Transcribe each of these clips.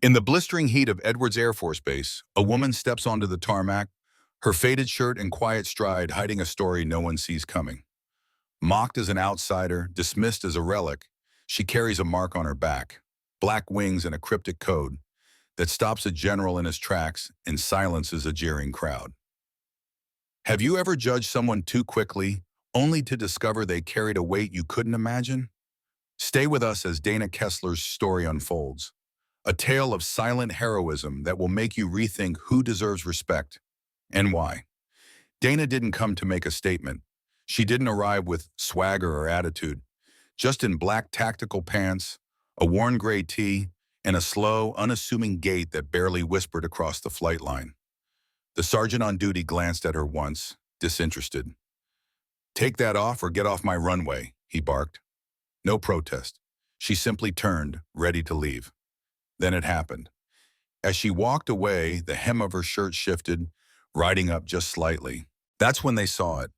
In the blistering heat of Edwards Air Force Base, a woman steps onto the tarmac, her faded shirt and quiet stride hiding a story no one sees coming. Mocked as an outsider, dismissed as a relic, she carries a mark on her back, black wings and a cryptic code that stops a general in his tracks and silences a jeering crowd. Have you ever judged someone too quickly, only to discover they carried a weight you couldn't imagine? Stay with us as Dana Kesler's story unfolds. A tale of silent heroism that will make you rethink who deserves respect and why. Dana didn't come to make a statement. She didn't arrive with swagger or attitude, just in black tactical pants, a worn gray tee, and a slow, unassuming gait that barely whispered across the flight line. The sergeant on duty glanced at her once, disinterested. "Take that off or get off my runway," he barked. No protest. She simply turned, ready to leave. Then it happened. As she walked away, the hem of her shirt shifted, riding up just slightly. That's when they saw it.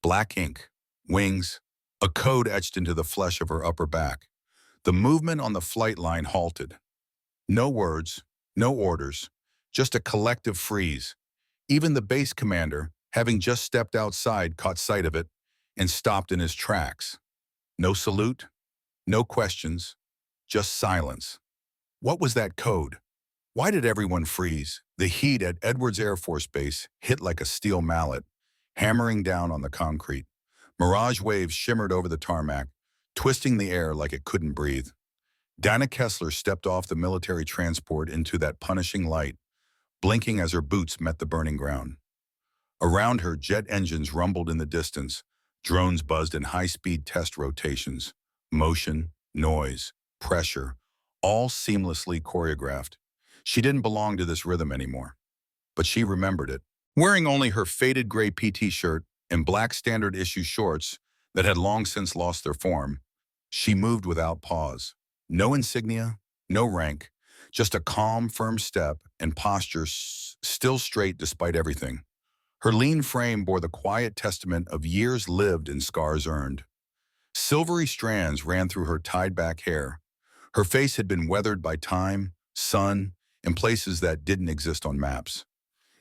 Black ink, wings, a code etched into the flesh of her upper back. The movement on the flight line halted. No words, no orders, just a collective freeze. Even the base commander, having just stepped outside, caught sight of it and stopped in his tracks. No salute, no questions, just silence. What was that code? Why did everyone freeze? The heat at Edwards Air Force Base hit like a steel mallet, hammering down on the concrete. Mirage waves shimmered over the tarmac, twisting the air like it couldn't breathe. Dana Kesler stepped off the military transport into that punishing light, blinking as her boots met the burning ground. Around her, jet engines rumbled in the distance, drones buzzed in high-speed test rotations. Motion, noise, pressure, all seamlessly choreographed. She didn't belong to this rhythm anymore, but she remembered it. Wearing only her faded gray PT shirt and black standard issue shorts that had long since lost their form, she moved without pause. No insignia, no rank, just a calm, firm step and posture still straight despite everything. Her lean frame bore the quiet testament of years lived and scars earned. Silvery strands ran through her tied-back hair. Her face had been weathered by time, sun, and places that didn't exist on maps.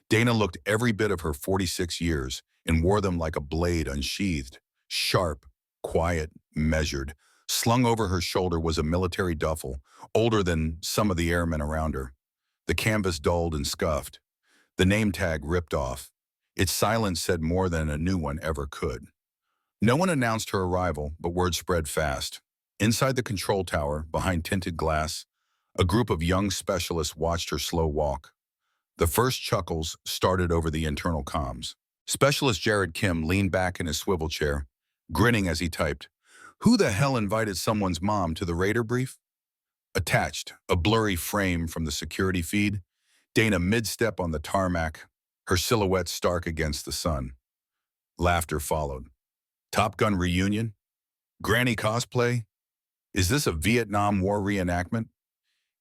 Dana looked every bit of her 46 years and wore them like a blade unsheathed. Sharp, quiet, measured. Slung over her shoulder was a military duffel, older than some of the airmen around her. The canvas dulled and scuffed. The name tag ripped off. Its silence said more than a new one ever could. No one announced her arrival, but word spread fast. Inside the control tower, behind tinted glass, a group of young specialists watched her slow walk. The first chuckles started over the internal comms. Specialist Jared Kim leaned back in his swivel chair, grinning as he typed, "Who the hell invited someone's mom to the Raider brief?" Attached, a blurry frame from the security feed, Dana mid-step on the tarmac, her silhouette stark against the sun. Laughter followed. Top Gun reunion? Granny cosplay? Is this a Vietnam War reenactment?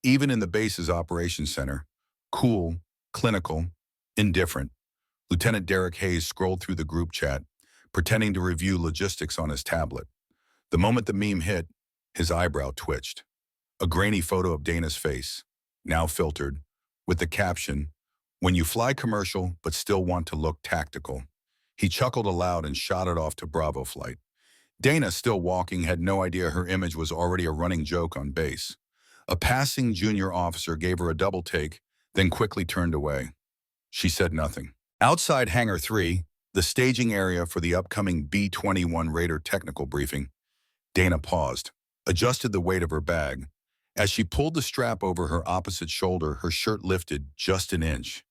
Even in the base's operations center, cool, clinical, indifferent, Lieutenant Derek Hayes scrolled through the group chat, pretending to review logistics on his tablet. The moment the meme hit, his eyebrow twitched. A grainy photo of Dana's face, now filtered, with the caption, "When you fly commercial but still want to look tactical." He chuckled aloud and shot it off to Bravo Flight. Dana, still walking, had no idea her image was already a running joke on base. A passing junior officer gave her a double take, then quickly turned away. She said nothing. Outside Hangar 3, the staging area for the upcoming B-21 Raider technical briefing, Dana paused, adjusted the weight of her bag. As she pulled the strap over her opposite shoulder, her shirt lifted just an inch.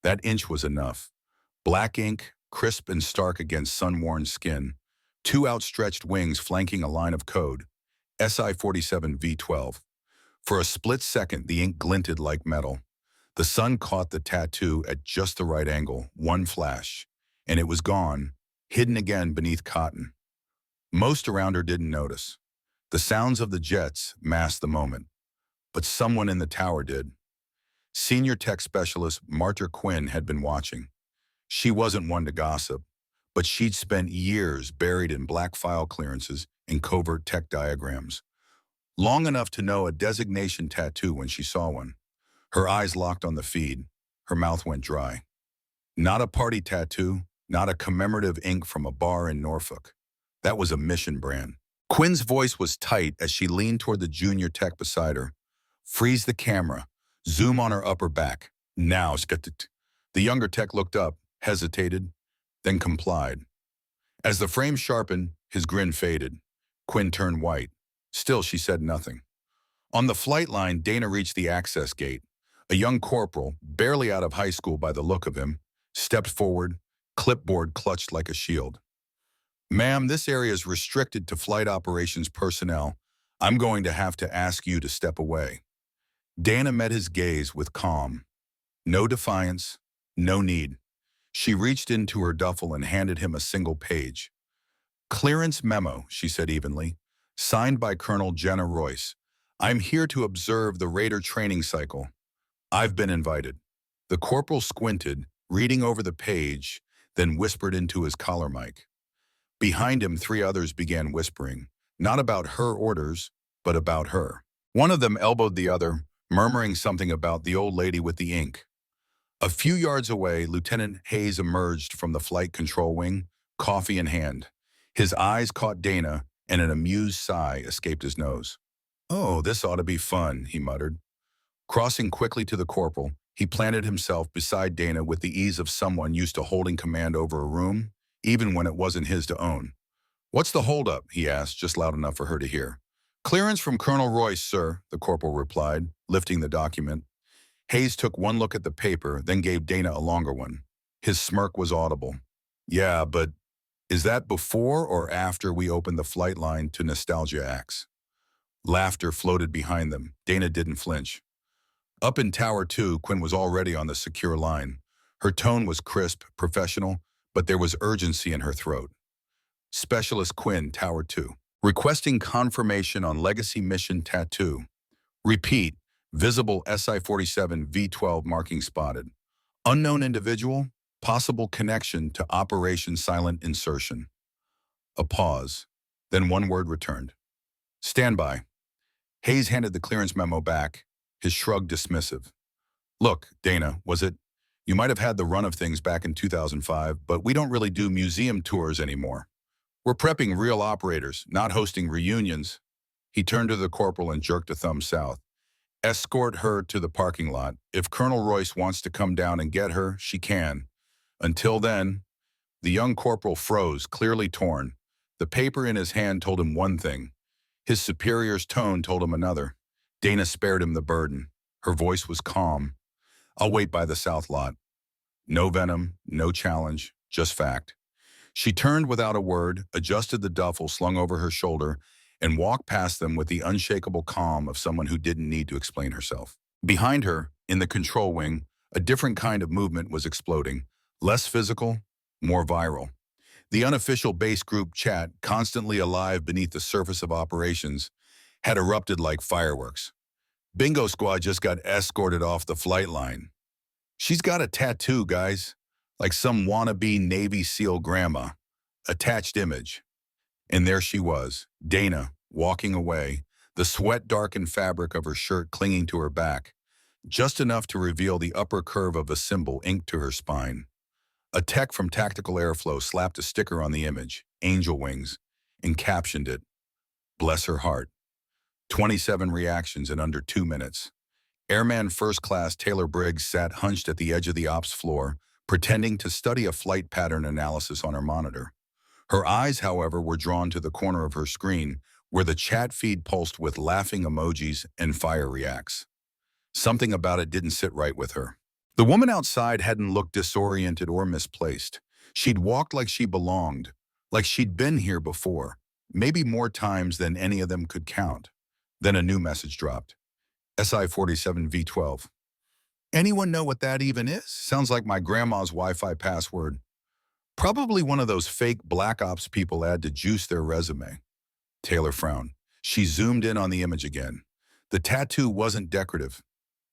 That inch was enough. Black ink, crisp and stark against sun-worn skin, two outstretched wings flanking a line of code, SI-47 V12. For a split second, the ink glinted like metal. The sun caught the tattoo at just the right angle, one flash, and it was gone, hidden again beneath cotton. Most around her didn't notice. The sounds of the jets masked the moment, but someone in the tower did. Senior tech specialist Marta Quinn had been watching. She wasn't one to gossip, but she'd spent years buried in black file clearances and covert tech diagrams. Long enough to know a designation tattoo when she saw one. Her eyes locked on the feed. Her mouth went dry. Not a party tattoo, not a commemorative ink from a bar in Norfolk. That was a mission brand. Quinn's voice was tight as she leaned toward the junior tech beside her. Freeze the camera. Zoom on her upper back. Now, scut. The younger tech looked up, hesitated, then complied. As the frame sharpened, his grin faded. Quinn turned white. Still, she said nothing. On the flight line, Dana reached the access gate. A young corporal, barely out of high school by the look of him, stepped forward, clipboard clutched like a shield. Ma'am, this area is restricted to flight operations personnel. I'm going to have to ask you to step away. Dana met his gaze with calm. No defiance, no need. She reached into her duffel and handed him a single page. Clearance memo, she said evenly, signed by Colonel Jenna Royce. I'm here to observe the Raider training cycle. I've been invited. The corporal squinted, reading over the page, then whispered into his collar mic. Behind him, 3 others began whispering, not about her orders, but about her. One of them elbowed the other, murmuring something about the old lady with the ink. A few yards away, Lieutenant Hayes emerged from the flight control wing, coffee in hand. His eyes caught Dana, and an amused sigh escaped his nose. Oh, this ought to be fun, he muttered. Crossing quickly to the corporal, he planted himself beside Dana with the ease of someone used to holding command over a room, even when it wasn't his to own. What's the holdup? He asked, just loud enough for her to hear. Clearance from Colonel Royce, sir, the corporal replied, lifting the document. Hayes took one look at the paper, then gave Dana a longer one. His smirk was audible. Yeah, but is that before or after we opened the flight line to Nostalgia X? Laughter floated behind them. Dana didn't flinch. Up in Tower 2, Quinn was already on the secure line. Her tone was crisp, professional, but there was urgency in her throat. Specialist Quinn, Tower 2. Requesting confirmation on Legacy Mission Tattoo. Repeat, visible SI-47 V-12 marking spotted. Unknown individual, possible connection to Operation Silent Insertion. A pause, then one word returned. Stand by. Hayes handed the clearance memo back, his shrug dismissive. Look, Dana, was it? You might have had the run of things back in 2005, but we don't really do museum tours anymore. We're prepping real operators, not hosting reunions. He turned to the corporal and jerked a thumb south. Escort her to the parking lot. If Colonel Royce wants to come down and get her, she can. Until then, the young corporal froze, clearly torn. The paper in his hand told him one thing. His superior's tone told him another. Dana spared him the burden. Her voice was calm. I'll wait by the south lot. No venom, no challenge, just fact. She turned without a word, adjusted the duffel slung over her shoulder, and walked past them with the unshakable calm of someone who didn't need to explain herself. Behind her, in the control wing, a different kind of movement was exploding, less physical, more viral. The unofficial base group chat, constantly alive beneath the surface of operations, had erupted like fireworks. Bingo Squad just got escorted off the flight line. She's got a tattoo, guys, like some wannabe Navy SEAL grandma. Attached image. And there she was, Dana, walking away, the sweat-darkened fabric of her shirt clinging to her back, just enough to reveal the upper curve of a symbol inked to her spine. A tech from Tactical Airflow slapped a sticker on the image, Angel Wings, and captioned it, Bless her heart. 27 reactions in under 2 minutes. Airman First Class Taylor Briggs sat hunched at the edge of the ops floor, pretending to study a flight pattern analysis on her monitor. Her eyes, however, were drawn to the corner of her screen, where the chat feed pulsed with laughing emojis and fire reacts. Something about it didn't sit right with her. The woman outside hadn't looked disoriented or misplaced. She'd walked like she belonged, like she'd been here before, maybe more times than any of them could count. Then a new message dropped. SI-47 V-12. Anyone know what that even is? Sounds like my grandma's Wi-Fi password. Probably one of those fake black ops people add to juice their resume. Taylor frowned. She zoomed in on the image again. The tattoo wasn't decorative.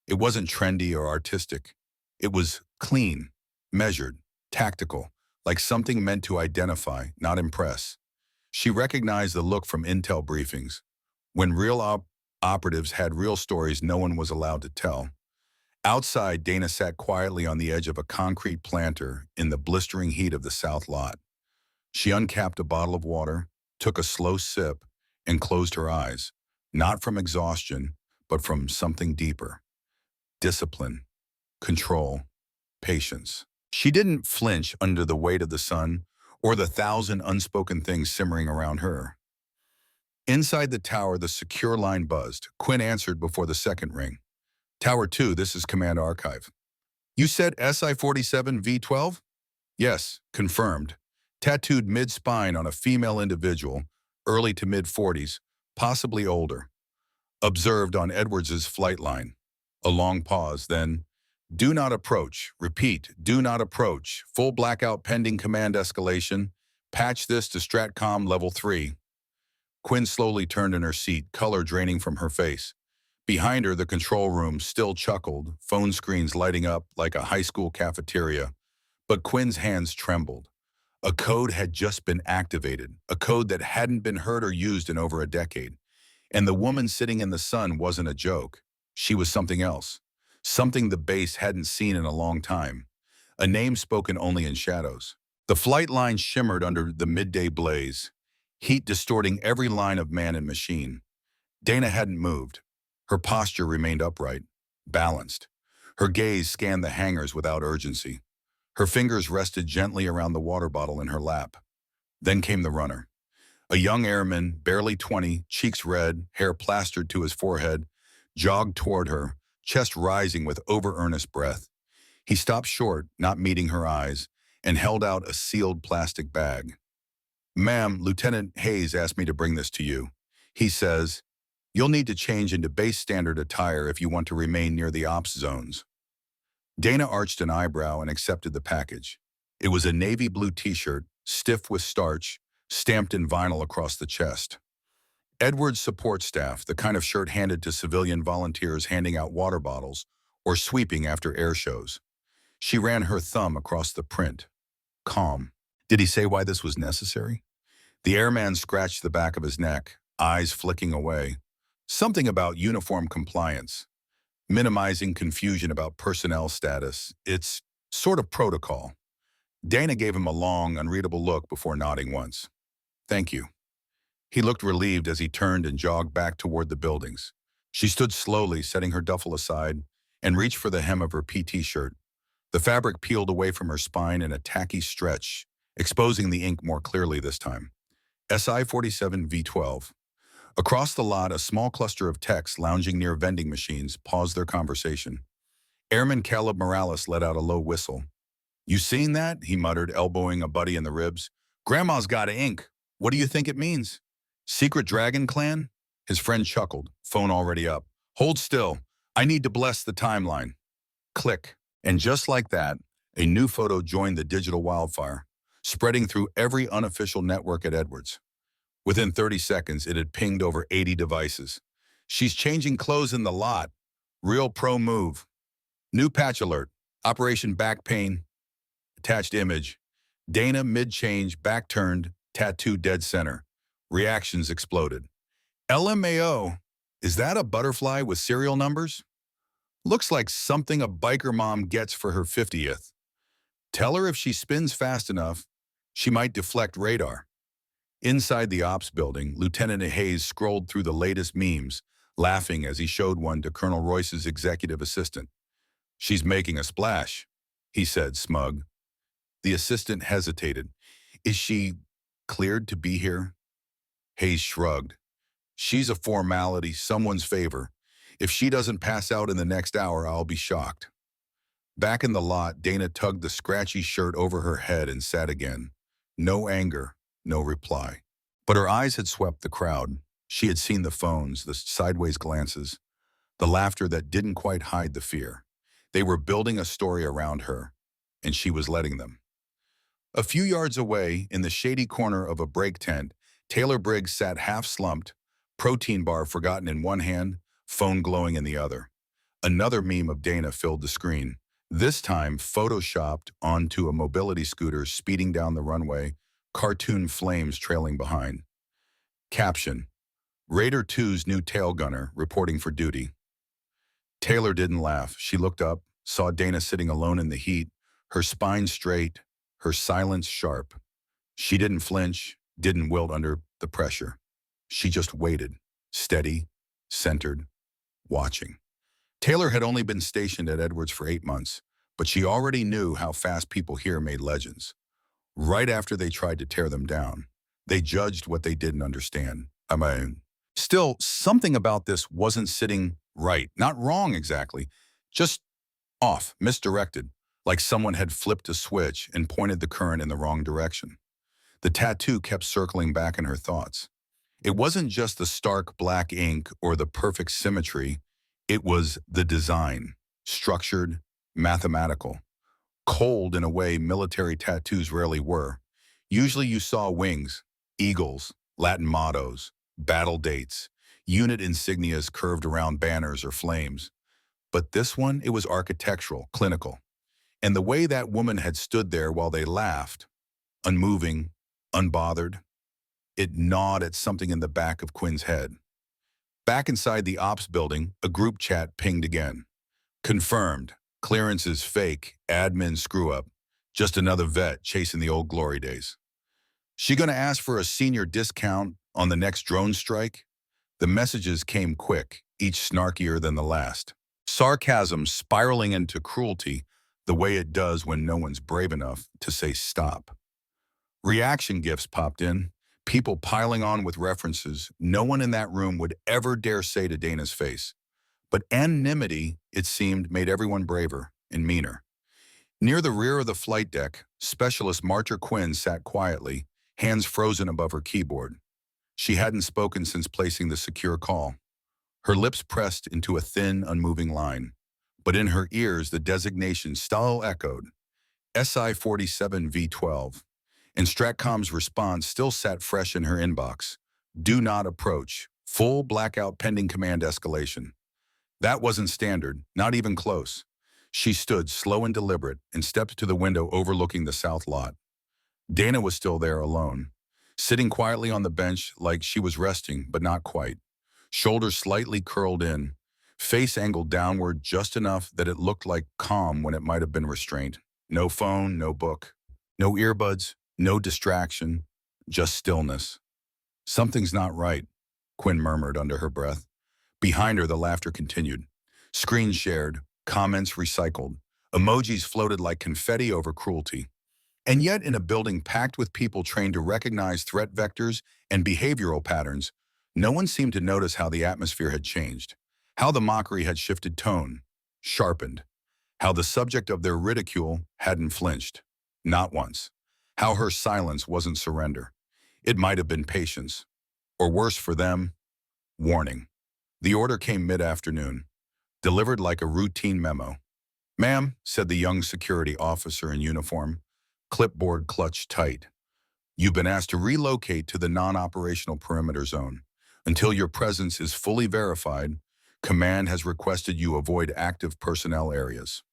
It wasn't trendy or artistic. It was clean, measured, tactical, like something meant to identify, not impress. She recognized the look from intel briefings. When real operatives had real stories no one was allowed to tell. Outside, Dana sat quietly on the edge of a concrete planter in the blistering heat of the south lot. She uncapped a bottle of water, took a slow sip, and closed her eyes, not from exhaustion, but from something deeper. Discipline, control, patience. She didn't flinch under the weight of the sun or the thousand unspoken things simmering around her. Inside the tower, the secure line buzzed. Quinn answered before the second ring. Tower 2, this is Command Archive. You said SI-47 V-12? Yes, confirmed. Tattooed mid-spine on a female individual, early to mid-40s, possibly older. Observed on Edwards's flight line. A long pause, then, do not approach. Repeat, do not approach. Full blackout pending command escalation. Patch this to Stratcom Level 3. Quinn slowly turned in her seat, color draining from her face. Behind her, the control room still chuckled, phone screens lighting up like a high school cafeteria. But Quinn's hands trembled. A code had just been activated, a code that hadn't been heard or used in over a decade. And the woman sitting in the sun wasn't a joke. She was something else, something the base hadn't seen in a long time, a name spoken only in shadows. The flight line shimmered under the midday blaze, heat distorting every line of man and machine. Dana hadn't moved. Her posture remained upright, balanced. Her gaze scanned the hangars without urgency. Her fingers rested gently around the water bottle in her lap. Then came the runner. A young airman, barely 20, cheeks red, hair plastered to his forehead, jogged toward her, chest rising with over-earnest breath. He stopped short, not meeting her eyes, and held out a sealed plastic bag. Ma'am, Lieutenant Hayes asked me to bring this to you. He says, you'll need to change into base standard attire if you want to remain near the ops zones. Dana arched an eyebrow and accepted the package. It was a navy blue t-shirt, stiff with starch, stamped in vinyl across the chest. Edwards support staff, the kind of shirt handed to civilian volunteers handing out water bottles or sweeping after air shows. She ran her thumb across the print. Calm. Did he say why this was necessary? The airman scratched the back of his neck, eyes flicking away. Something about uniform compliance. Minimizing confusion about personnel status. It's sort of protocol. Dana gave him a long, unreadable look before nodding once. Thank you. He looked relieved as he turned and jogged back toward the buildings. She stood slowly, setting her duffel aside, and reached for the hem of her PT shirt. The fabric peeled away from her spine in a tacky stretch, exposing the ink more clearly this time. SI-47 V-12. Across the lot, a small cluster of techs lounging near vending machines paused their conversation. Airman Caleb Morales let out a low whistle. You seen that? He muttered, elbowing a buddy in the ribs. Grandma's got ink. What do you think it means? Secret Dragon Clan? His friend chuckled, phone already up. Hold still. I need to bless the timeline. Click. And just like that, a new photo joined the digital wildfire, spreading through every unofficial network at Edwards. Within 30 seconds, it had pinged over 80 devices. She's changing clothes in the lot. Real pro move. New patch alert. Operation back pain. Attached image. Dana mid-change, back turned, tattoo dead center. Reactions exploded. LMAO. Is that a butterfly with serial numbers? Looks like something a biker mom gets for her 50th. Tell her if she spins fast enough, she might deflect radar. Inside the ops building, Lieutenant Hayes scrolled through the latest memes, laughing as he showed one to Colonel Royce's executive assistant. She's making a splash, he said, smug. The assistant hesitated. Is she cleared to be here? Hayes shrugged. She's a formality, someone's favor. If she doesn't pass out in the next hour, I'll be shocked. Back in the lot, Dana tugged the scratchy shirt over her head and sat again. No anger, no reply. But her eyes had swept the crowd. She had seen the phones, the sideways glances, the laughter that didn't quite hide the fear. They were building a story around her, and she was letting them. A few yards away, in the shady corner of a break tent, Taylor Briggs sat half-slumped, protein bar forgotten in one hand, phone glowing in the other. Another meme of Dana filled the screen, this time photoshopped onto a mobility scooter speeding down the runway, cartoon flames trailing behind. Caption: Raider 2's new tail gunner reporting for duty. Taylor didn't laugh. She looked up, saw Dana sitting alone in the heat, her spine straight, her silence sharp. She didn't flinch, didn't wilt under the pressure. She just waited, steady, centered, watching. Taylor had only been stationed at Edwards for 8 months, but she already knew how fast people here made legends. Right after they tried to tear them down, they judged what they didn't understand. Still, something about this wasn't sitting right. Not wrong exactly, just off, misdirected, like someone had flipped a switch and pointed the current in the wrong direction. The tattoo kept circling back in her thoughts. It wasn't just the stark black ink or the perfect symmetry, it was the design, structured, mathematical, cold in a way military tattoos rarely were. Usually you saw wings, eagles, Latin mottos, battle dates, unit insignias curved around banners or flames. But this one, it was architectural, clinical. And the way that woman had stood there while they laughed, unmoving, unbothered, it gnawed at something in the back of Quinn's head. Back inside the ops building, a group chat pinged again. Confirmed. Clearance is fake. Admin screw up. Just another vet chasing the old glory days. She gonna ask for a senior discount on the next drone strike? The messages came quick, each snarkier than the last. Sarcasm spiraling into cruelty the way it does when no one's brave enough to say stop. Reaction gifs popped in, people piling on with references no one in that room would ever dare say to Dana's face. But anonymity, it seemed, made everyone braver and meaner. Near the rear of the flight deck, Specialist Marcher Quinn sat quietly, hands frozen above her keyboard. She hadn't spoken since placing the secure call. Her lips pressed into a thin, unmoving line. But in her ears, the designation still echoed, SI-47 V-12. And Stratcom's response still sat fresh in her inbox. Do not approach. Full blackout pending command escalation. That wasn't standard, not even close. She stood slow and deliberate and stepped to the window overlooking the south lot. Dana was still there alone, sitting quietly on the bench like she was resting, but not quite. Shoulders slightly curled in, face angled downward just enough that it looked like calm when it might have been restraint. No phone, no book, no earbuds, no distraction, just stillness. Something's not right, Quinn murmured under her breath. Behind her, the laughter continued. Screens shared, comments recycled, emojis floated like confetti over cruelty. And yet, in a building packed with people trained to recognize threat vectors and behavioral patterns, no one seemed to notice how the atmosphere had changed, how the mockery had shifted tone, sharpened, how the subject of their ridicule hadn't flinched, not once, how her silence wasn't surrender. It might have been patience, or worse for them, warning. The order came mid-afternoon, delivered like a routine memo. Ma'am, said the young security officer in uniform, clipboard clutched tight. You've been asked to relocate to the non-operational perimeter zone. Until your presence is fully verified, command has requested you avoid active personnel areas.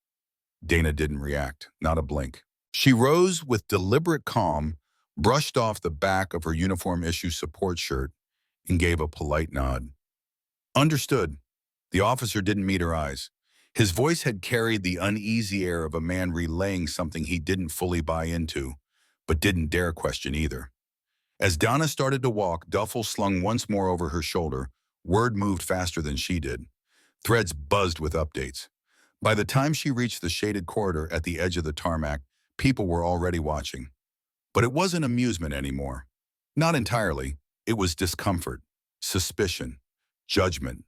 Dana didn't react, not a blink. She rose with deliberate calm, brushed off the back of her uniform issue support shirt, and gave a polite nod. Understood. The officer didn't meet her eyes. His voice had carried the uneasy air of a man relaying something he didn't fully buy into, but didn't dare question either. As Donna started to walk, duffel slung once more over her shoulder, word moved faster than she did. Threads buzzed with updates. By the time she reached the shaded corridor at the edge of the tarmac, people were already watching. But it wasn't amusement anymore. Not entirely. It was discomfort, suspicion, judgment.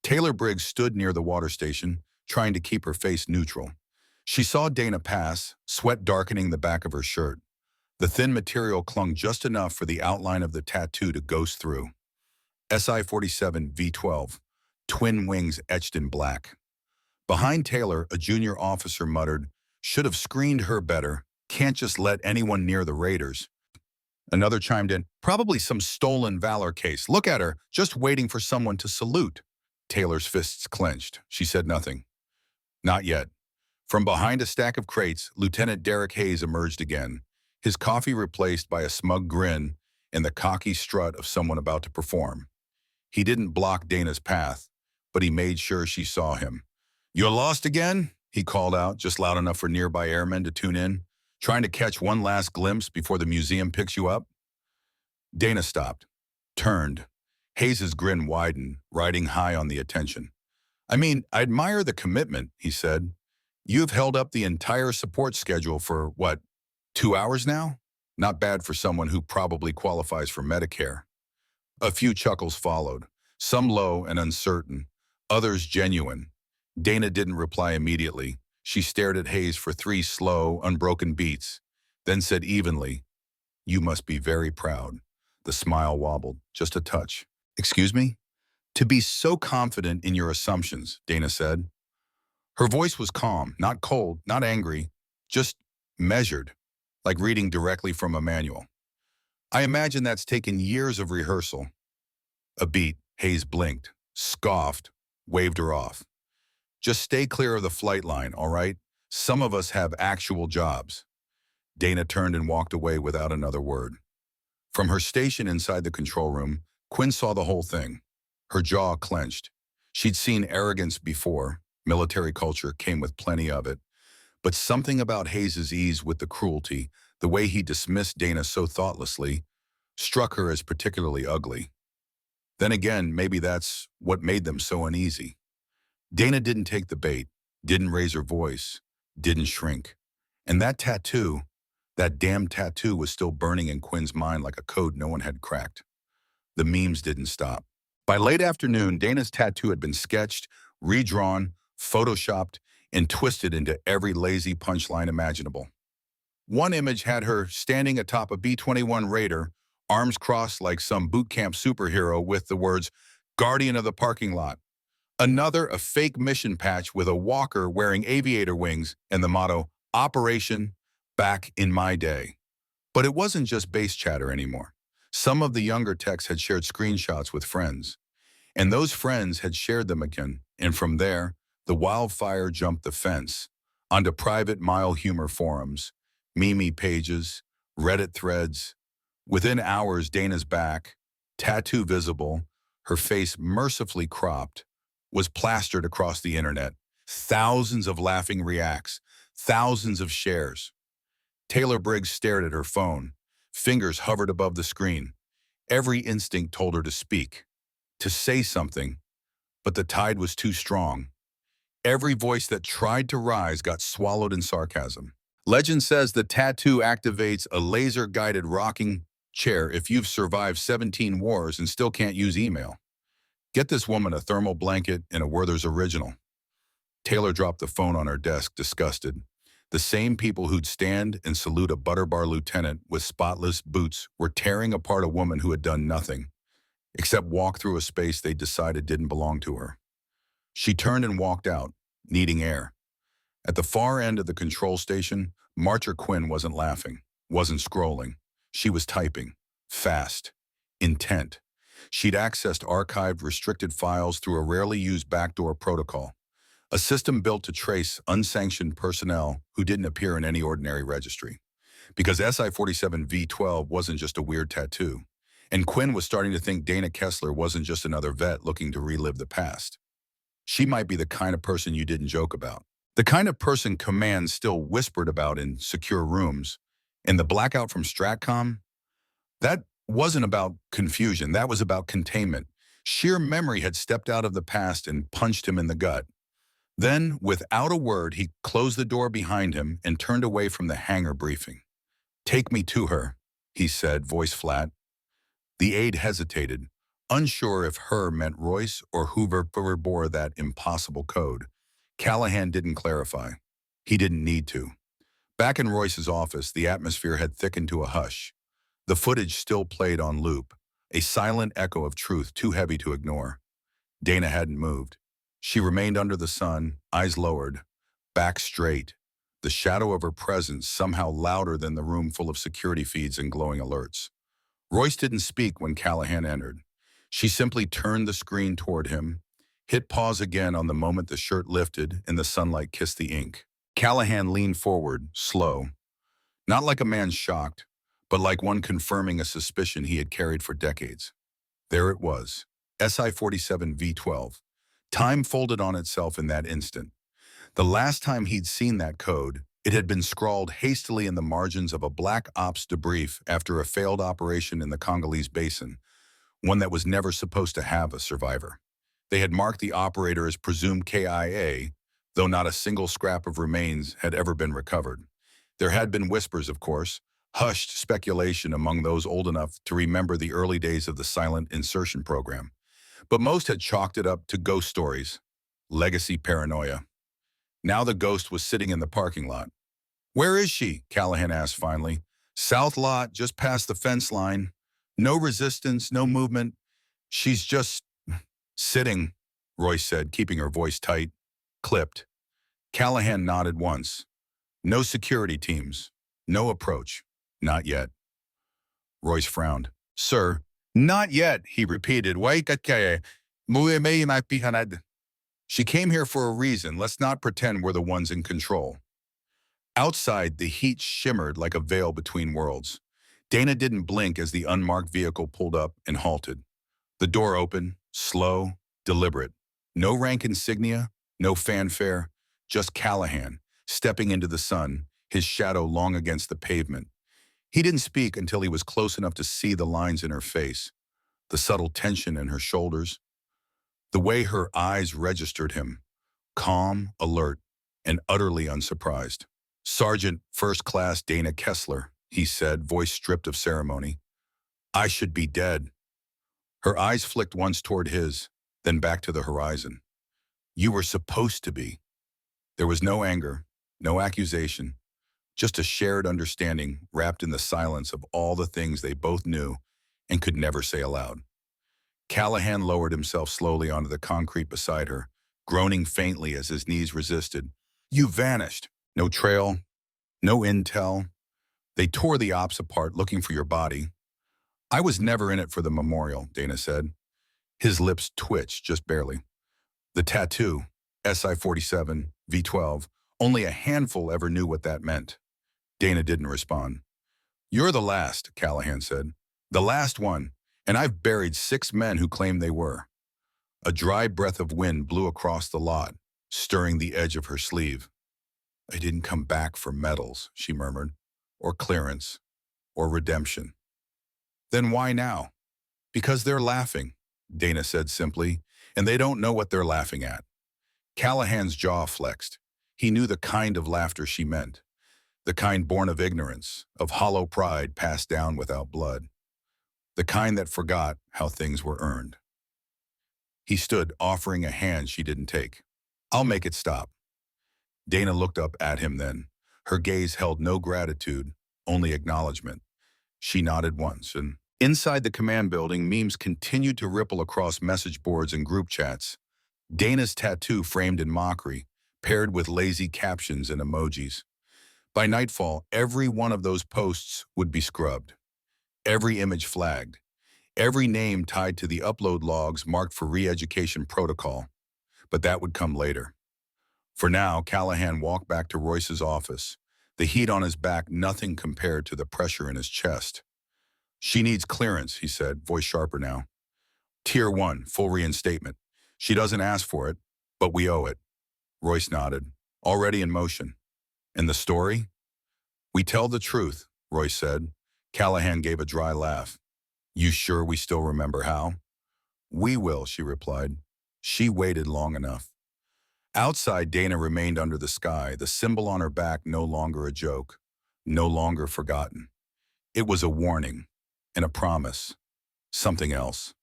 Taylor Briggs stood near the water station, trying to keep her face neutral. She saw Dana pass, sweat darkening the back of her shirt. The thin material clung just enough for the outline of the tattoo to ghost through. SI-47 V-12, twin wings etched in black. Behind Taylor, a junior officer muttered, should have screened her better, can't just let anyone near the raiders. Another chimed in, probably some stolen valor case. Look at her, just waiting for someone to salute. Taylor's fists clenched. She said nothing. Not yet. From behind a stack of crates, Lieutenant Derek Hayes emerged again, his coffee replaced by a smug grin and the cocky strut of someone about to perform. He didn't block Dana's path, but he made sure she saw him. "You're lost again?" he called out, just loud enough for nearby airmen to tune in, trying to catch one last glimpse before the museum picks you up. Dana stopped, turned. Hayes's grin widened, riding high on the attention. "I mean, I admire the commitment," he said. "You've held up the entire support schedule for, what, 2 hours now? Not bad for someone who probably qualifies for Medicare." A few chuckles followed, some low and uncertain, others genuine. Dana didn't reply immediately. She stared at Hayes for 3 slow, unbroken beats, then said evenly, "You must be very proud." The smile wobbled, just a touch. "Excuse me?" "To be so confident in your assumptions," Dana said. Her voice was calm, not cold, not angry, just measured, like reading directly from a manual. "I imagine that's taken years of rehearsal." A beat, Hayes blinked, scoffed, waved her off. "Just stay clear of the flight line, all right? Some of us have actual jobs." Dana turned and walked away without another word. From her station inside the control room, Quinn saw the whole thing. Her jaw clenched. She'd seen arrogance before. Military culture came with plenty of it. But something about Hayes's ease with the cruelty, the way he dismissed Dana so thoughtlessly, struck her as particularly ugly. Then again, maybe that's what made them so uneasy. Dana didn't take the bait, didn't raise her voice, didn't shrink. And that tattoo, that damn tattoo was still burning in Quinn's mind like a code no one had cracked. The memes didn't stop. By late afternoon, Dana's tattoo had been sketched, redrawn, photoshopped, and twisted into every lazy punchline imaginable. One image had her standing atop a B-21 Raider, arms crossed like some boot camp superhero with the words, "Guardian of the Parking Lot." Another, a fake mission patch with a walker wearing aviator wings and the motto, "Operation Back in My Day." But it wasn't just base chatter anymore. Some of the younger techs had shared screenshots with friends, and those friends had shared them again. And from there, the wildfire jumped the fence onto private mile humor forums, meme pages, Reddit threads. Within hours, Dana's back, tattoo visible, her face mercifully cropped, was plastered across the internet. Thousands of laughing reacts, thousands of shares. Taylor Briggs stared at her phone. Fingers hovered above the screen. Every instinct told her to speak, to say something, but the tide was too strong. Every voice that tried to rise got swallowed in sarcasm. Legend says the tattoo activates a laser-guided rocking chair if you've survived 17 wars and still can't use email. Get this woman a thermal blanket and a Werther's original. Taylor dropped the phone on her desk, disgusted. The same people who'd stand and salute a butter bar lieutenant with spotless boots were tearing apart a woman who had done nothing, except walk through a space they decided didn't belong to her. She turned and walked out, needing air. At the far end of the control station, Marcher Quinn wasn't laughing, wasn't scrolling. She was typing, fast, intent. She'd accessed archived, restricted files through a rarely used backdoor protocol, a system built to trace unsanctioned personnel who didn't appear in any ordinary registry. Because SI-47 V-12 wasn't just a weird tattoo, and Quinn was starting to think Dana Kesler wasn't just another vet looking to relive the past. She might be the kind of person you didn't joke about. The kind of person command still whispered about in secure rooms. And the blackout from Stratcom? That wasn't about confusion, that was about containment. Sheer memory had stepped out of the past and punched him in the gut. Then, without a word, he closed the door behind him and turned away from the hangar briefing. "Take me to her," he said, voice flat. The aide hesitated, unsure if her meant Royce or whoever bore that impossible code. Callahan didn't clarify. He didn't need to. Back in Royce's office, the atmosphere had thickened to a hush. The footage still played on loop, a silent echo of truth too heavy to ignore. Dana hadn't moved. She remained under the sun, eyes lowered, back straight, the shadow of her presence somehow louder than the room full of security feeds and glowing alerts. Royce didn't speak when Callahan entered. She simply turned the screen toward him, hit pause again on the moment the shirt lifted and the sunlight kissed the ink. Callahan leaned forward, slow. Not like a man shocked, but like one confirming a suspicion he had carried for decades. There it was, SI-47 V-12. Time folded on itself in that instant. The last time he'd seen that code, it had been scrawled hastily in the margins of a black ops debrief after a failed operation in the Congolese basin, one that was never supposed to have a survivor. They had marked the operator as presumed KIA, though not a single scrap of remains had ever been recovered. There had been whispers, of course, hushed speculation among those old enough to remember the early days of the silent insertion program. But most had chalked it up to ghost stories, legacy paranoia. Now the ghost was sitting in the parking lot. "Where is she?" Callahan asked finally. "South lot, just past the fence line. No resistance, no movement. She's just sitting," Royce said, keeping her voice tight, clipped. Callahan nodded once. "No security teams. No approach. Not yet." Royce frowned. "Sir, not yet," he repeated. "She came here for a reason. Let's not pretend we're the ones in control." Outside, the heat shimmered like a veil between worlds. Dana didn't blink as the unmarked vehicle pulled up and halted. The door opened, slow, deliberate. No rank insignia, no fanfare, just Callahan, stepping into the sun, his shadow long against the pavement. He didn't speak until he was close enough to see the lines in her face, the subtle tension in her shoulders, the way her eyes registered him, calm, alert, and utterly unsurprised. "Sergeant First Class Dana Kesler," he said, voice stripped of ceremony. "I should be dead." Her eyes flicked once toward his, then back to the horizon. "You were supposed to be." There was no anger, no accusation, just a shared understanding wrapped in the silence of all the things they both knew and could never say aloud. Callahan lowered himself slowly onto the concrete beside her, groaning faintly as his knees resisted. "You vanished. No trail, no intel. They tore the ops apart looking for your body." "I was never in it for the memorial," Dana said. His lips twitched just barely. "The tattoo, SI-47, V12, only a handful ever knew what that meant." Dana didn't respond. "You're the last," Callahan said. "The last one, and I've buried 6 men who claim they were." A dry breath of wind blew across the lot, stirring the edge of her sleeve. "I didn't come back for medals," she murmured, "or clearance, or redemption." "Then why now?" "Because they're laughing," Dana said simply, "and they don't know what they're laughing at." Callahan's jaw flexed. He knew the kind of laughter she meant, the kind born of ignorance, of hollow pride passed down without blood, the kind that forgot how things were earned. He stood, offering a hand she didn't take. "I'll make it stop." Dana looked up at him then. Her gaze held no gratitude, only acknowledgement. She nodded once, and inside the command building, memes continued to ripple across message boards and group chats. Dana's tattoo framed in mockery, paired with lazy captions and emojis. By nightfall, every one of those posts would be scrubbed, every image flagged, every name tied to the upload logs marked for re-education protocol. But that would come later. For now, Callahan walked back to Royce's office, the heat on his back nothing compared to the pressure in his chest. "She needs clearance," he said, voice sharper now. "Tier 1, full reinstatement. She doesn't ask for it, but we owe it." Royce nodded. "Already in motion." "And the story?" "We tell the truth," Royce said. Callahan gave a dry laugh. "You sure we still remember how?" "We will," she replied. She waited long enough. Outside, Dana remained under the sky, the symbol on her back no longer a joke, no longer forgotten. It was a warning and a promise. Something else.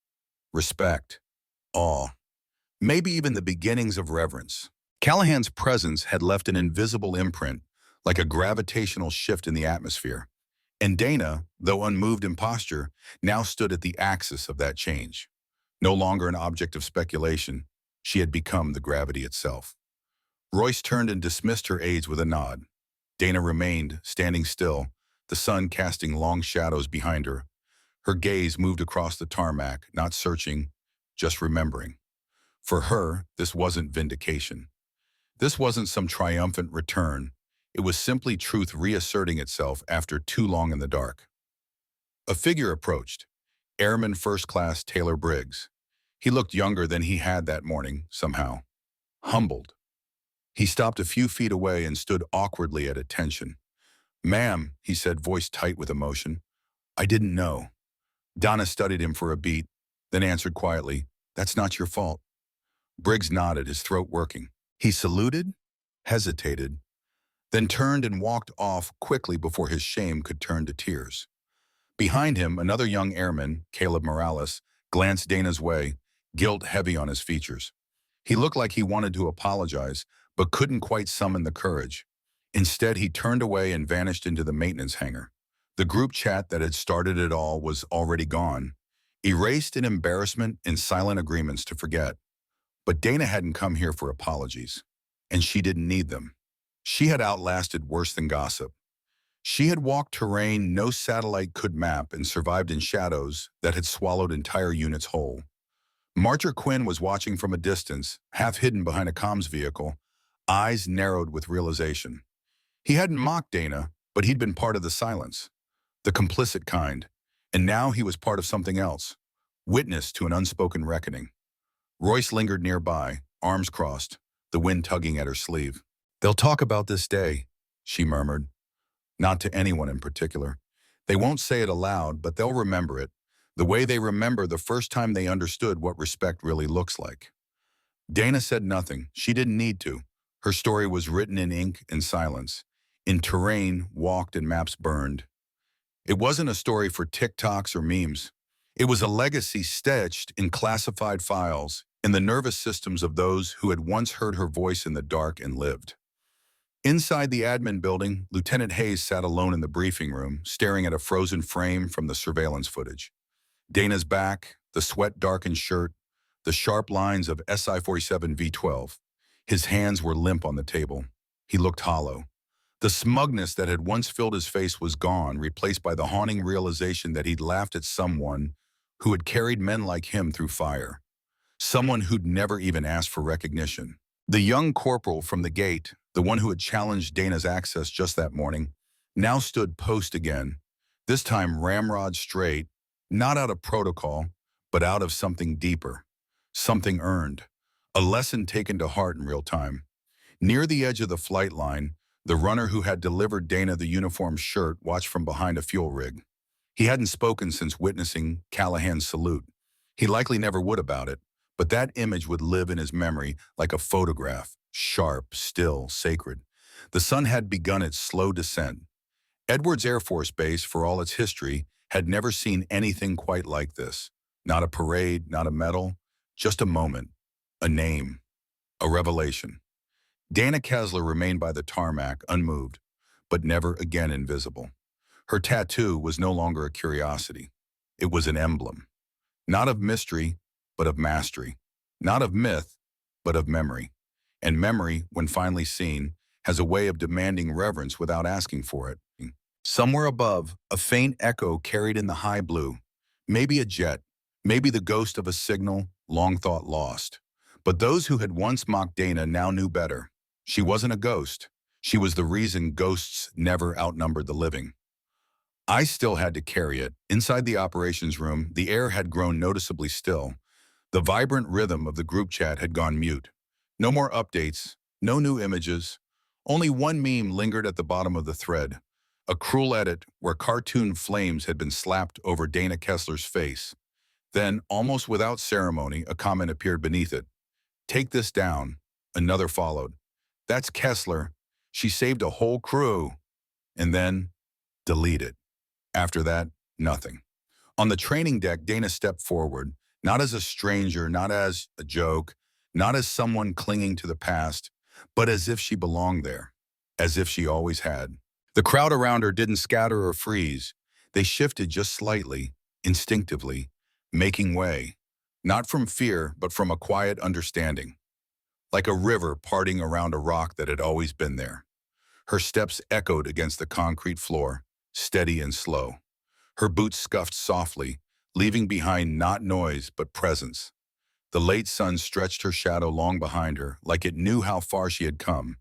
Respect. Awe. Maybe even the beginnings of reverence. Callahan's presence had left an invisible imprint, like a gravitational shift in the atmosphere. And Dana, though unmoved in posture, now stood at the axis of that change. No longer an object of speculation, she had become the gravity itself. Royce turned and dismissed her aides with a nod. Dana remained, standing still, the sun casting long shadows behind her. Her gaze moved across the tarmac, not searching, just remembering. For her, this wasn't vindication. This wasn't some triumphant return. It was simply truth reasserting itself after too long in the dark. A figure approached, Airman First Class Taylor Briggs. He looked younger than he had that morning, somehow. Humbled. He stopped a few feet away and stood awkwardly at attention. "Ma'am," he said, voice tight with emotion. "I didn't know." Donna studied him for a beat, then answered quietly, "That's not your fault." Briggs nodded, his throat working. He saluted, hesitated, then turned and walked off quickly before his shame could turn to tears. Behind him, another young airman, Caleb Morales, glanced Dana's way, guilt heavy on his features. He looked like he wanted to apologize, but couldn't quite summon the courage. Instead, he turned away and vanished into the maintenance hangar. The group chat that had started it all was already gone, erased in embarrassment and silent agreements to forget. But Dana hadn't come here for apologies, and she didn't need them. She had outlasted worse than gossip. She had walked terrain no satellite could map and survived in shadows that had swallowed entire units whole. Marcher Quinn was watching from a distance, half hidden behind a comms vehicle, eyes narrowed with realization. He hadn't mocked Dana, but he'd been part of the silence, the complicit kind, and now he was part of something else, witness to an unspoken reckoning. Royce lingered nearby, arms crossed, the wind tugging at her sleeve. "They'll talk about this day," she murmured. Not to anyone in particular. They won't say it aloud, but they'll remember it, the way they remember the first time they understood what respect really looks like. Dana said nothing. She didn't need to. Her story was written in ink and silence, in terrain walked and maps burned. It wasn't a story for TikToks or memes. It was a legacy stitched in classified files, in the nervous systems of those who had once heard her voice in the dark and lived. Inside the admin building, Lieutenant Hayes sat alone in the briefing room, staring at a frozen frame from the surveillance footage. Dana's back, the sweat-darkened shirt, the sharp lines of SI-47 V-12. His hands were limp on the table. He looked hollow. The smugness that had once filled his face was gone, replaced by the haunting realization that he'd laughed at someone who had carried men like him through fire. Someone who'd never even asked for recognition. The young corporal from the gate, the one who had challenged Dana's access just that morning, now stood post again, this time ramrod straight, not out of protocol, but out of something deeper, something earned, a lesson taken to heart in real time. Near the edge of the flight line, the runner who had delivered Dana the uniform shirt watched from behind a fuel rig. He hadn't spoken since witnessing Callahan's salute. He likely never would about it, but that image would live in his memory like a photograph, sharp, still, sacred. The sun had begun its slow descent. Edwards Air Force Base, for all its history, had never seen anything quite like this. Not a parade, not a medal, just a moment, a name, a revelation. Dana Kesler remained by the tarmac, unmoved, but never again invisible. Her tattoo was no longer a curiosity. It was an emblem, not of mystery, but of mastery, not of myth, but of memory. And memory, when finally seen, has a way of demanding reverence without asking for it. Somewhere above, a faint echo carried in the high blue. Maybe a jet, maybe the ghost of a signal long thought lost. But those who had once mocked Dana now knew better. She wasn't a ghost. She was the reason ghosts never outnumbered the living. I still had to carry it. Inside the operations room, the air had grown noticeably still. The vibrant rhythm of the group chat had gone mute. No more updates, no new images. Only one meme lingered at the bottom of the thread. A cruel edit where cartoon flames had been slapped over Dana Kesler's face. Then, almost without ceremony, a comment appeared beneath it. "Take this down." Another followed. "That's Kesler. She saved a whole crew." And then, delete it. After that, nothing. On the training deck, Dana stepped forward, not as a stranger, not as a joke, not as someone clinging to the past, but as if she belonged there, as if she always had. The crowd around her didn't scatter or freeze. They shifted just slightly, instinctively, making way, not from fear, but from a quiet understanding. Like a river parting around a rock that had always been there. Her steps echoed against the concrete floor, steady and slow. Her boots scuffed softly, leaving behind not noise but presence. The late sun stretched her shadow long behind her, like it knew how far she had come.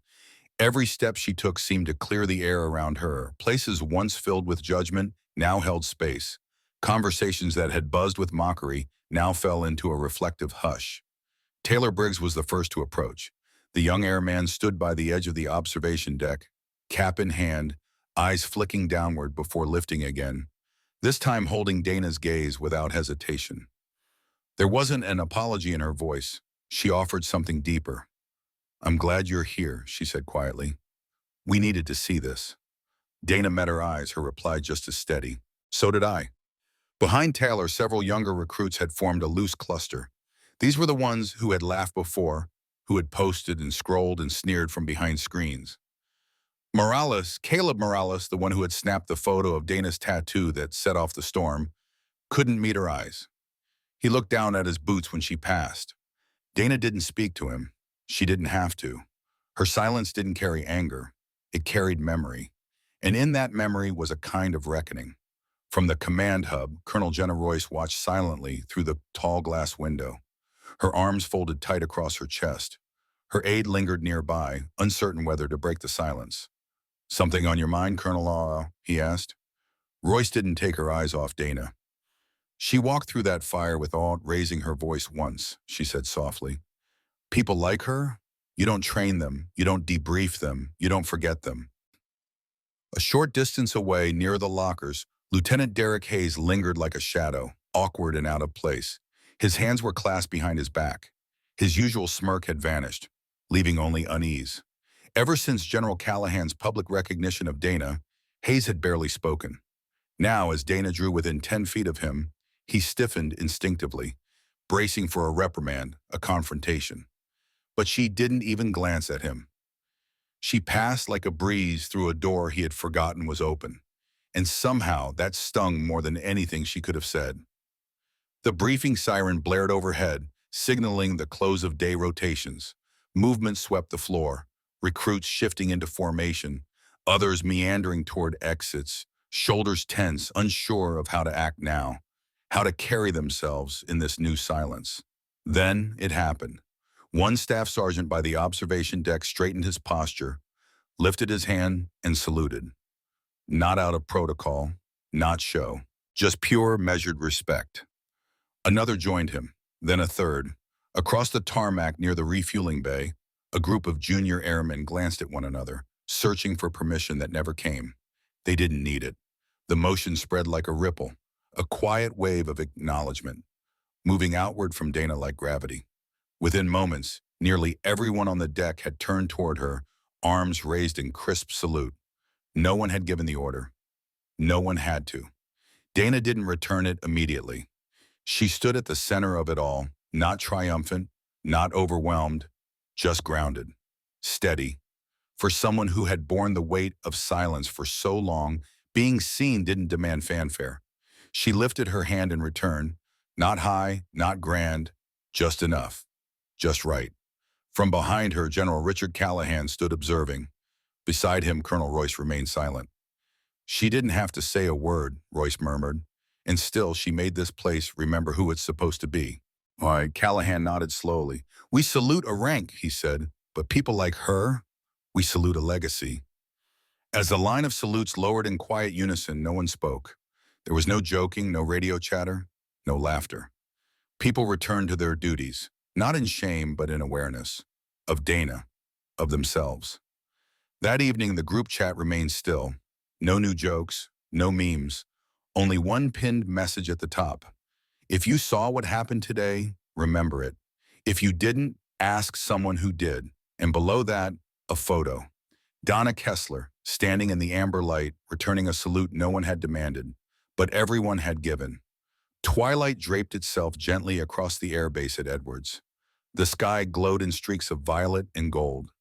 Every step she took seemed to clear the air around her. Places once filled with judgment now held space. Conversations that had buzzed with mockery now fell into a reflective hush. Taylor Briggs was the first to approach. The young airman stood by the edge of the observation deck, cap in hand, eyes flicking downward before lifting again, this time holding Dana's gaze without hesitation. There wasn't an apology in her voice. She offered something deeper. "I'm glad you're here," she said quietly. "We needed to see this." Dana met her eyes, her reply just as steady. "So did I." Behind Taylor, several younger recruits had formed a loose cluster. These were the ones who had laughed before, who had posted and scrolled and sneered from behind screens. Caleb Morales, the one who had snapped the photo of Dana's tattoo that set off the storm, couldn't meet her eyes. He looked down at his boots when she passed. Dana didn't speak to him. She didn't have to. Her silence didn't carry anger. It carried memory. And in that memory was a kind of reckoning. From the command hub, Colonel Jenna Royce watched silently through the tall glass window, her arms folded tight across her chest. Her aide lingered nearby, uncertain whether to break the silence. "Something on your mind, Colonel?" he asked. Royce didn't take her eyes off Dana. "She walked through that fire without raising her voice once," she said softly. "People like her, you don't train them, you don't debrief them, you don't forget them." A short distance away, near the lockers, Lieutenant Derek Hayes lingered like a shadow, awkward and out of place. His hands were clasped behind his back. His usual smirk had vanished, leaving only unease. Ever since General Callahan's public recognition of Dana, Hayes had barely spoken. Now, as Dana drew within 10 feet of him, he stiffened instinctively, bracing for a reprimand, a confrontation. But she didn't even glance at him. She passed like a breeze through a door he had forgotten was open, and somehow that stung more than anything she could have said. The briefing siren blared overhead, signaling the close of day rotations. Movement swept the floor, recruits shifting into formation, others meandering toward exits, shoulders tense, unsure of how to act now, how to carry themselves in this new silence. Then it happened. One staff sergeant by the observation deck straightened his posture, lifted his hand, and saluted. Not out of protocol, not show, just pure, measured respect. Another joined him, then a third. Across the tarmac near the refueling bay, a group of junior airmen glanced at one another, searching for permission that never came. They didn't need it. The motion spread like a ripple, a quiet wave of acknowledgement, moving outward from Dana like gravity. Within moments, nearly everyone on the deck had turned toward her, arms raised in crisp salute. No one had given the order. No one had to. Dana didn't return it immediately. She stood at the center of it all, not triumphant, not overwhelmed, just grounded, steady. For someone who had borne the weight of silence for so long, being seen didn't demand fanfare. She lifted her hand in return, not high, not grand, just enough, just right. From behind her, General Richard Callahan stood observing. Beside him, Colonel Royce remained silent. "She didn't have to say a word," Royce murmured, "and still she made this place remember who it's supposed to be." "Why," Callahan nodded slowly. "We salute a rank," he said, "but people like her, we salute a legacy." As the line of salutes lowered in quiet unison, no one spoke. There was no joking, no radio chatter, no laughter. People returned to their duties, not in shame, but in awareness. Of Dana, of themselves. That evening, the group chat remained still. No new jokes, no memes, only one pinned message at the top. If you saw what happened today, remember it. If you didn't, ask someone who did. And below that, a photo. Dana Kesler, standing in the amber light, returning a salute no one had demanded, but everyone had given. Twilight draped itself gently across the airbase at Edwards. The sky glowed in streaks of violet and gold.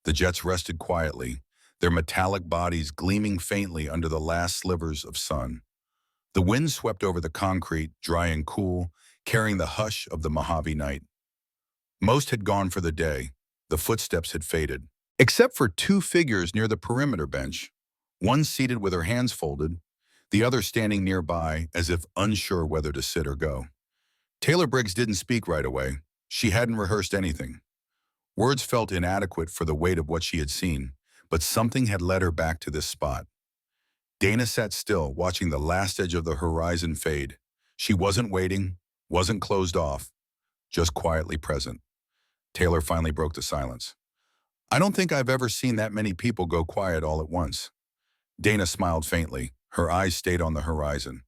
The jets rested quietly, their metallic bodies gleaming faintly under the last slivers of sun. The wind swept over the concrete, dry and cool, carrying the hush of the Mojave night. Most had gone for the day. The footsteps had faded. Except for two figures near the perimeter bench, one seated with her hands folded, the other standing nearby as if unsure whether to sit or go. Taylor Briggs didn't speak right away. She hadn't rehearsed anything. Words felt inadequate for the weight of what she had seen, but something had led her back to this spot. Dana sat still, watching the last edge of the horizon fade. She wasn't waiting, wasn't closed off, just quietly present. Taylor finally broke the silence. I don't think I've ever seen that many people go quiet all at once. Dana smiled faintly. Her eyes stayed on the horizon.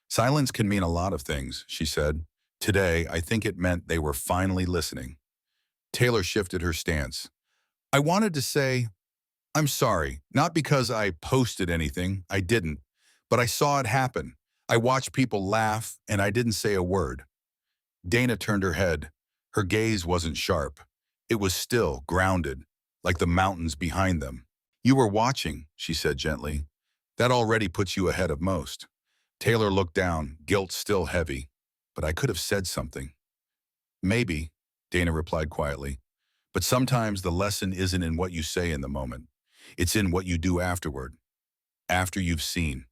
Silence can mean a lot of things, she said. Today, I think it meant they were finally listening. Taylor shifted her stance. I wanted to say, I'm sorry, not because I posted anything, I didn't, but I saw it happen. I watched people laugh, and I didn't say a word. Dana turned her head. Her gaze wasn't sharp. It was still, grounded, like the mountains behind them. You were watching, she said gently. That already puts you ahead of most. Taylor looked down, guilt still heavy. But I could have said something. Maybe, Dana replied quietly. But sometimes the lesson isn't in what you say in the moment. It's in what you do afterward, after you've seen.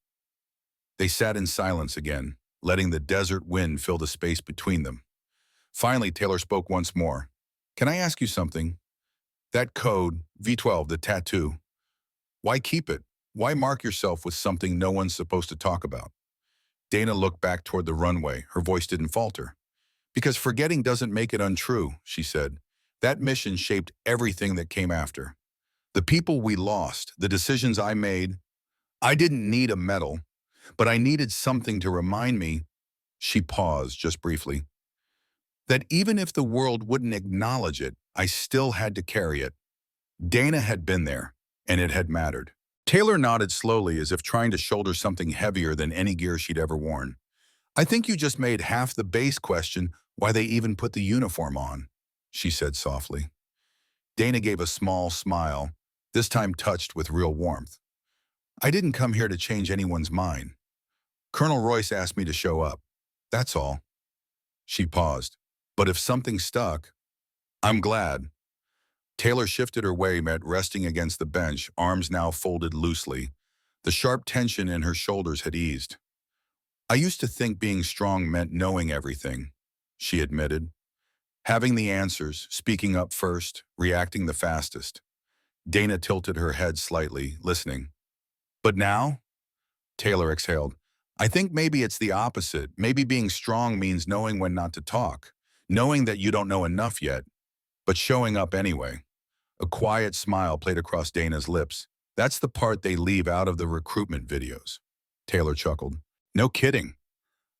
They sat in silence again, letting the desert wind fill the space between them. Finally, Taylor spoke once more. Can I ask you something? That code, V12, the tattoo, why keep it? Why mark yourself with something no one's supposed to talk about? Dana looked back toward the runway. Her voice didn't falter. Because forgetting doesn't make it untrue, she said. That mission shaped everything that came after. The people we lost, the decisions I made. I didn't need a medal, but I needed something to remind me, she paused just briefly, that even if the world wouldn't acknowledge it, I still had to carry it. Dana had been there, and it had mattered. Taylor nodded slowly as if trying to shoulder something heavier than any gear she'd ever worn. I think you just made half the base question why they even put the uniform on, she said softly. Dana gave a small smile, this time touched with real warmth. I didn't come here to change anyone's mind. Colonel Royce asked me to show up. That's all. She paused. But if something stuck, I'm glad. Taylor shifted her weight, resting against the bench, arms now folded loosely. The sharp tension in her shoulders had eased. I used to think being strong meant knowing everything, she admitted. Having the answers, speaking up first, reacting the fastest. Dana tilted her head slightly, listening. But now? Taylor exhaled. I think maybe it's the opposite. Maybe being strong means knowing when not to talk, knowing that you don't know enough yet, but showing up anyway. A quiet smile played across Dana's lips. That's the part they leave out of the recruitment videos. Taylor chuckled. No kidding.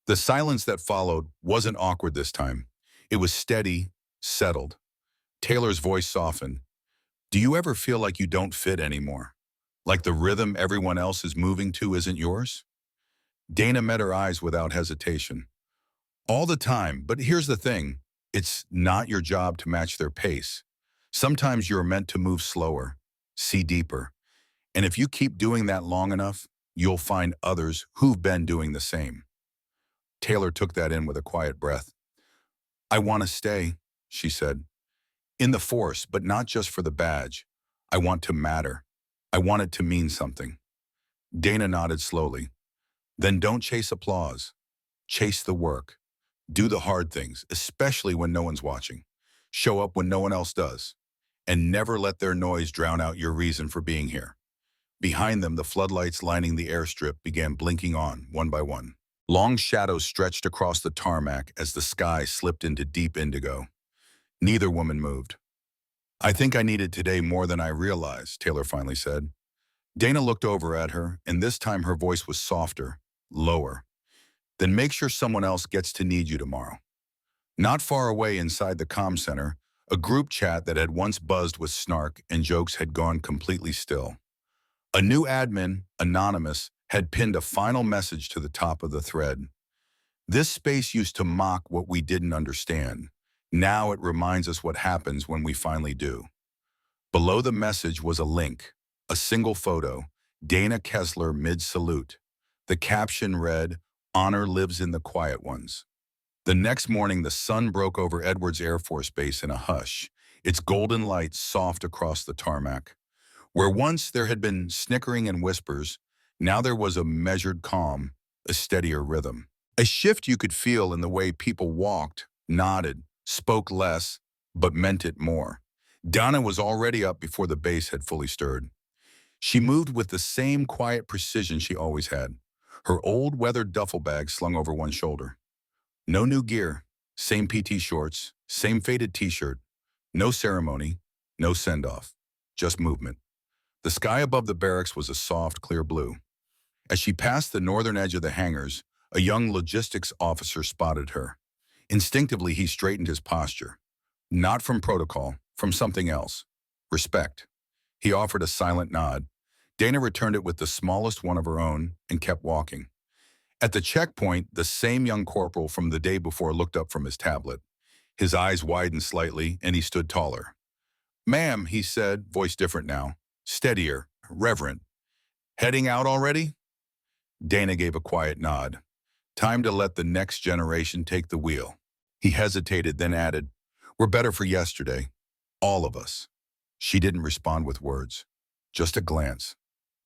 The silence that followed wasn't awkward this time. It was steady, settled. Taylor's voice softened. Do you ever feel like you don't fit anymore? Like the rhythm everyone else is moving to isn't yours? Dana met her eyes without hesitation. All the time, but here's the thing. It's not your job to match their pace. Sometimes you're meant to move slower, see deeper. And if you keep doing that long enough, you'll find others who've been doing the same. Taylor took that in with a quiet breath. I want to stay, she said. In the force, but not just for the badge. I want to matter. I want it to mean something. Dana nodded slowly. Then don't chase applause. Chase the work. Do the hard things, especially when no one's watching. Show up when no one else does. And never let their noise drown out your reason for being here. Behind them, the floodlights lining the airstrip began blinking on, one by one. Long shadows stretched across the tarmac as the sky slipped into deep indigo. Neither woman moved. I think I needed today more than I realized, Taylor finally said. Dana looked over at her, and this time her voice was softer, lower. Then make sure someone else gets to need you tomorrow. Not far away inside the comm center, a group chat that had once buzzed with snark and jokes had gone completely still. A new admin, anonymous, had pinned a final message to the top of the thread. This space used to mock what we didn't understand. Now it reminds us what happens when we finally do. Below the message was a link, a single photo, Dana Kesler mid-salute. The caption read, "Honor lives in the quiet ones." The next morning, the sun broke over Edwards Air Force Base in a hush, its golden light soft across the tarmac. Where once there had been snickering and whispers, now there was a measured calm, a steadier rhythm. A shift you could feel in the way people walked, nodded, spoke less, but meant it more. Donna was already up before the base had fully stirred. She moved with the same quiet precision she always had, her old weathered duffel bag slung over one shoulder. No new gear, same PT shorts, same faded t-shirt, no ceremony, no send-off. just movement. The sky above the barracks was a soft, clear blue. As she passed the northern edge of the hangars, a young logistics officer spotted her. Instinctively, he straightened his posture. Not from protocol, from something else. Respect. He offered a silent nod. Dana returned it with the smallest one of her own and kept walking. At the checkpoint, the same young corporal from the day before looked up from his tablet. His eyes widened slightly, and he stood taller. "Ma'am," he said, voice different now. Steadier, reverent. "Heading out already?" Dana gave a quiet nod. Time to let the next generation take the wheel. He hesitated, then added, "We're better for yesterday. All of us." She didn't respond with words. Just a glance.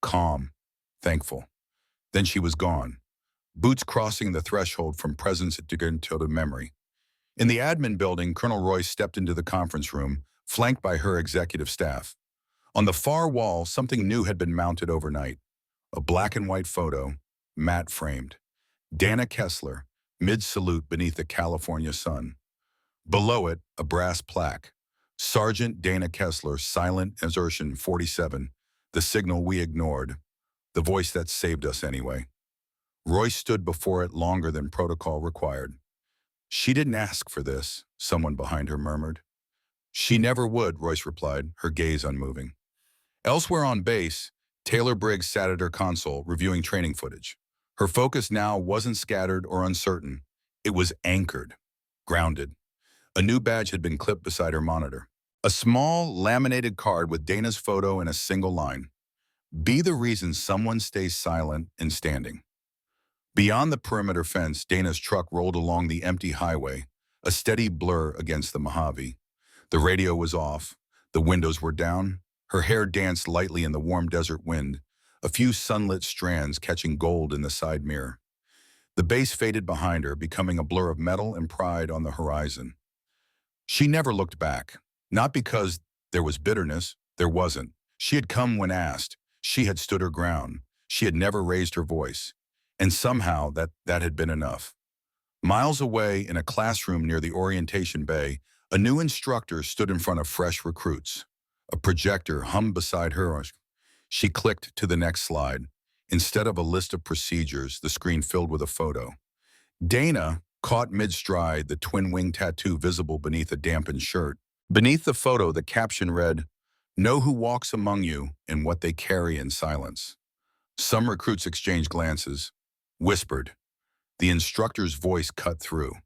Calm. Thankful. Then she was gone. Boots crossing the threshold from presence to memory. In the admin building, Colonel Royce stepped into the conference room, flanked by her executive staff. On the far wall, something new had been mounted overnight. A black and white photo, matte framed. Dana Kesler, mid-salute beneath the California sun. Below it, a brass plaque. Sergeant Dana Kesler, silent assertion 47, the signal we ignored, the voice that saved us anyway. Royce stood before it longer than protocol required. "She didn't ask for this," someone behind her murmured. "She never would," Royce replied, her gaze unmoving. Elsewhere on base, Taylor Briggs sat at her console, reviewing training footage. Her focus now wasn't scattered or uncertain. It was anchored, grounded. A new badge had been clipped beside her monitor. A small, laminated card with Dana's photo in a single line. "Be the reason someone stays silent and standing." Beyond the perimeter fence, Dana's truck rolled along the empty highway, a steady blur against the Mojave. The radio was off. The windows were down. Her hair danced lightly in the warm desert wind, a few sunlit strands catching gold in the side mirror. The base faded behind her, becoming a blur of metal and pride on the horizon. She never looked back. Not because there was bitterness. There wasn't. She had come when asked. She had stood her ground. She had never raised her voice. And somehow that had been enough. Miles away, in a classroom near the orientation bay, a new instructor stood in front of fresh recruits. A projector hummed beside her. She clicked to the next slide. Instead of a list of procedures, the screen filled with a photo. Dana, caught mid-stride, the twin-wing tattoo visible beneath a dampened shirt. Beneath the photo, the caption read, "Know who walks among you and what they carry in silence." Some recruits exchanged glances, whispered. The instructor's voice cut through.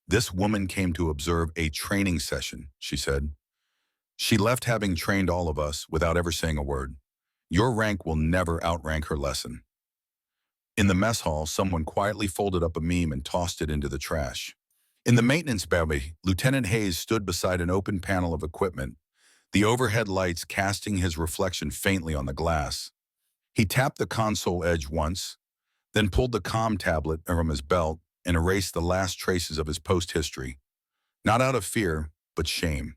"This woman came to observe a training session," she said. "She left having trained all of us without ever saying a word. Your rank will never outrank her lesson." In the mess hall, someone quietly folded up a meme and tossed it into the trash. In the maintenance bay, Lieutenant Hayes stood beside an open panel of equipment, the overhead lights casting his reflection faintly on the glass. He tapped the console edge once, then pulled the comm tablet from his belt and erased the last traces of his post history. Not out of fear, but shame.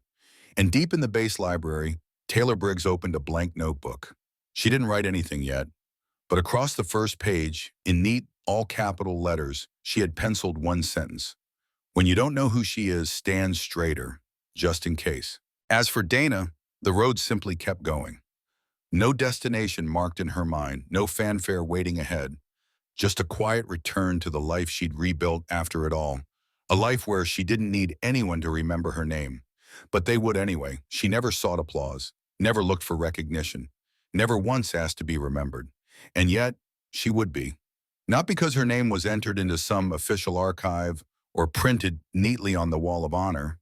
And deep in the base library, Taylor Briggs opened a blank notebook. She didn't write anything yet, but across the first page, in neat, all-capital letters, she had penciled one sentence. "When you don't know who she is, stand straighter, just in case." As for Dana, the road simply kept going. No destination marked in her mind, no fanfare waiting ahead. Just a quiet return to the life she'd rebuilt after it all. A life where she didn't need anyone to remember her name. But they would anyway. She never sought applause, never looked for recognition, never once asked to be remembered. And yet, she would be. Not because her name was entered into some official archive or printed neatly on the Wall of Honor.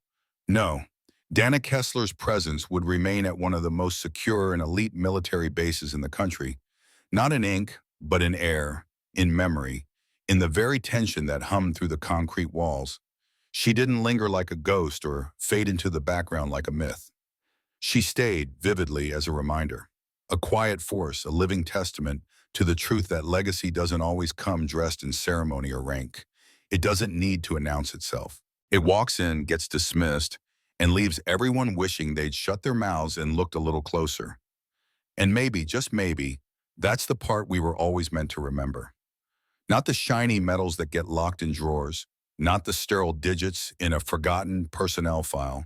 No, Dana Kesler's presence would remain at one of the most secure and elite military bases in the country. Not in ink, but in air, in memory, in the very tension that hummed through the concrete walls. She didn't linger like a ghost or fade into the background like a myth. She stayed vividly as a reminder, a quiet force, a living testament to the truth that legacy doesn't always come dressed in ceremony or rank. It doesn't need to announce itself. It walks in, gets dismissed, and leaves everyone wishing they'd shut their mouths and looked a little closer. And maybe, just maybe, that's the part we were always meant to remember. Not the shiny medals that get locked in drawers, not the sterile digits in a forgotten personnel file,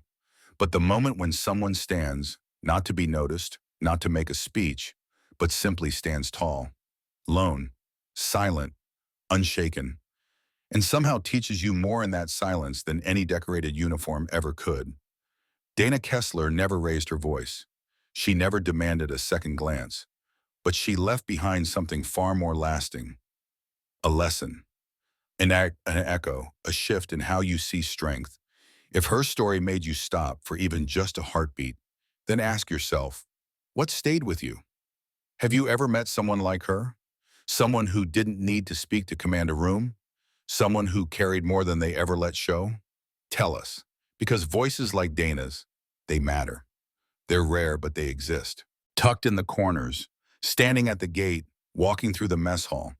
but the moment when someone stands, not to be noticed, not to make a speech, but simply stands tall, lone, silent, unshaken, and somehow teaches you more in that silence than any decorated uniform ever could. Dana Kesler never raised her voice. She never demanded a second glance, but she left behind something far more lasting, a lesson, an echo, a shift in how you see strength. If her story made you stop for even just a heartbeat, then ask yourself, what stayed with you? Have you ever met someone like her? Someone who didn't need to speak to command a room? Someone who carried more than they ever let show? Tell us, because voices like Dana's, they matter. They're rare, but they exist. Tucked in the corners, standing at the gate, walking through the mess hall,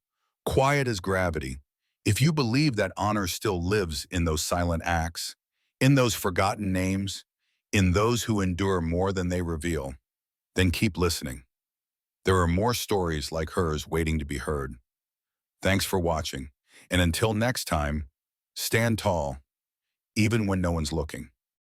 quiet as gravity. If you believe that honor still lives in those silent acts, in those forgotten names, in those who endure more than they reveal, then keep listening. There are more stories like hers waiting to be heard. Thanks for watching, and until next time, stand tall, even when no one's looking.